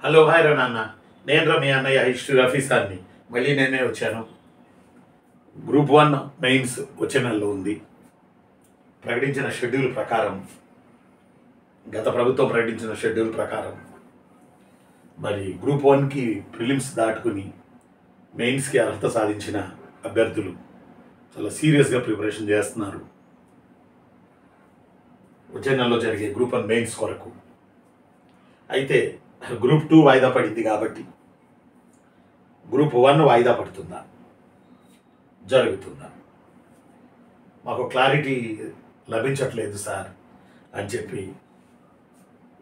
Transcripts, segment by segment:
Hello hi రా నాన్న. నేను రా మీ అన్నయ్య హిస్టరీ రఫీ సార్ని. మళ్ళీ నేనే వచ్చాను. గ్రూప్ 1 మెయిన్స్ వచ్చే నెలలో ఉంది. ప్రకటించిన షెడ్యూల్ ప్రకారం, గత ప్రభుత్వం ప్రకటించిన షెడ్యూల్ ప్రకారం మరి గ్రూప్ 1కి ప్రిలిమ్స్ దాటుకుని మెయిన్స్కి అర్హత సాధించిన అభ్యర్థులు చాలా సీరియస్గా ప్రిపరేషన్ చేస్తున్నారు వచ్చే నెలలో జరిగే గ్రూప్ 1 మెయిన్స్ కొరకు. అయితే గ్రూప్ 2 వాయిదా పడింది కాబట్టి గ్రూప్ 1 వాయిదా పడుతుందా, జరుగుతుందా, మాకు క్లారిటీ లభించట్లేదు సార్ అని చెప్పి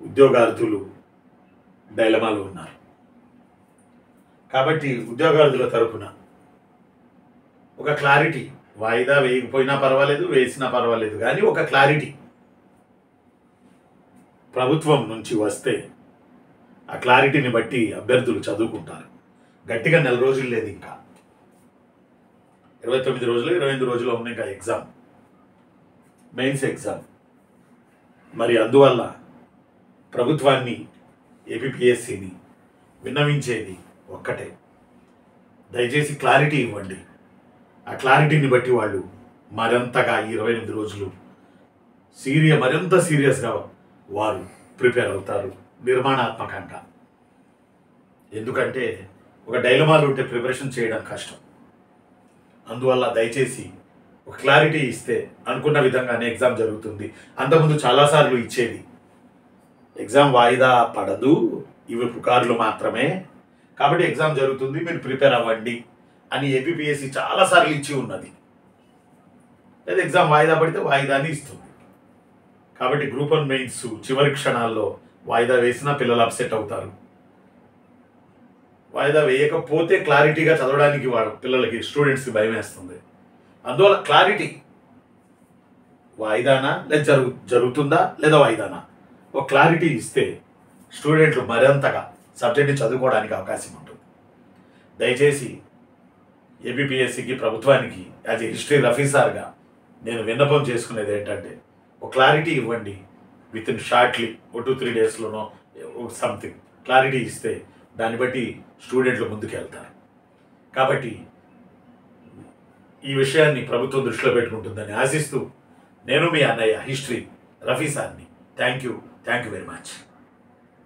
ఉద్యోగార్థులు డైలమాలో ఉన్నారు. కాబట్టి ఉద్యోగార్థుల తరపున ఒక క్లారిటీ, వాయిదా వేయకపోయినా పర్వాలేదు, వేసినా పర్వాలేదు, కానీ ఒక క్లారిటీ ప్రభుత్వం నుంచి వస్తే ఆ క్లారిటీని బట్టి అభ్యర్థులు చదువుకుంటారు. గట్టిగా నెల రోజులు లేదు, ఇంకా 29 రోజులు 28 రోజులు ఉంది ఇంకా ఎగ్జామ్, మెయిన్స్ ఎగ్జామ్. మరి అందువల్ల ప్రభుత్వాన్ని, ఏపీపీఎస్సీని విన్నవించేది ఒక్కటే, దయచేసి క్లారిటీ ఇవ్వండి. ఆ క్లారిటీని బట్టి వాళ్ళు మరింతగా ఈ 28 రోజులు మరింత సీరియస్గా వారు ప్రిపేర్ అవుతారు నిర్మాణాత్మకంగా. ఎందుకంటే ఒక డైలమాలు ఉంటే ప్రిపరేషన్ చేయడం కష్టం. అందువల్ల దయచేసి ఒక క్లారిటీ ఇస్తే అనుకున్న విధంగానే ఎగ్జామ్ జరుగుతుంది. అంతకుముందు చాలాసార్లు ఇచ్చేది ఎగ్జామ్ వాయిదా పడదు, ఇవి పుకార్లు మాత్రమే, కాబట్టి ఎగ్జామ్ జరుగుతుంది, మీరు ప్రిపేర్ అవ్వండి అని ఏపీపీఎస్సీ చాలాసార్లు ఇచ్చి ఉన్నది. లేదా ఎగ్జామ్ వాయిదా పడితే వాయిదాని ఇస్తుంది. కాబట్టి గ్రూప్ 1 మెయిన్స్ చివరి క్షణాల్లో వాయిదా వేసినా పిల్లలు అప్సెట్ అవుతారు. వాయిదా వేయకపోతే క్లారిటీగా చదవడానికి పిల్లలకి, స్టూడెంట్స్కి భయం వేస్తుంది. అందువల్ల క్లారిటీ, వాయిదానా లేదా జరుగుతుందా లేదా వాయిదానా, ఒక క్లారిటీ ఇస్తే స్టూడెంట్లు మరింతగా సబ్జెక్ట్ని చదువుకోవడానికి అవకాశం ఉంటుంది. దయచేసి ఏపీపీఎస్సీకి, ప్రభుత్వానికి యాజ్ ఏ హిస్టరీ రఫీ సార్గా నేను విన్నపం చేసుకునేది ఏంటంటే, ఒక క్లారిటీ ఇవ్వండి. విత్ ఇన్ షార్ట్లీ 2-3 డేస్లోనో సంథింగ్ క్లారిటీ ఇస్తే దాన్ని బట్టి స్టూడెంట్లు ముందుకు వెళ్తారు. కాబట్టి ఈ విషయాన్ని ప్రభుత్వం దృష్టిలో పెట్టుకుంటుందని ఆశిస్తూ నేను మీ అన్నయ్య హిస్టరీ రఫీ సార్ని. Thank you very much.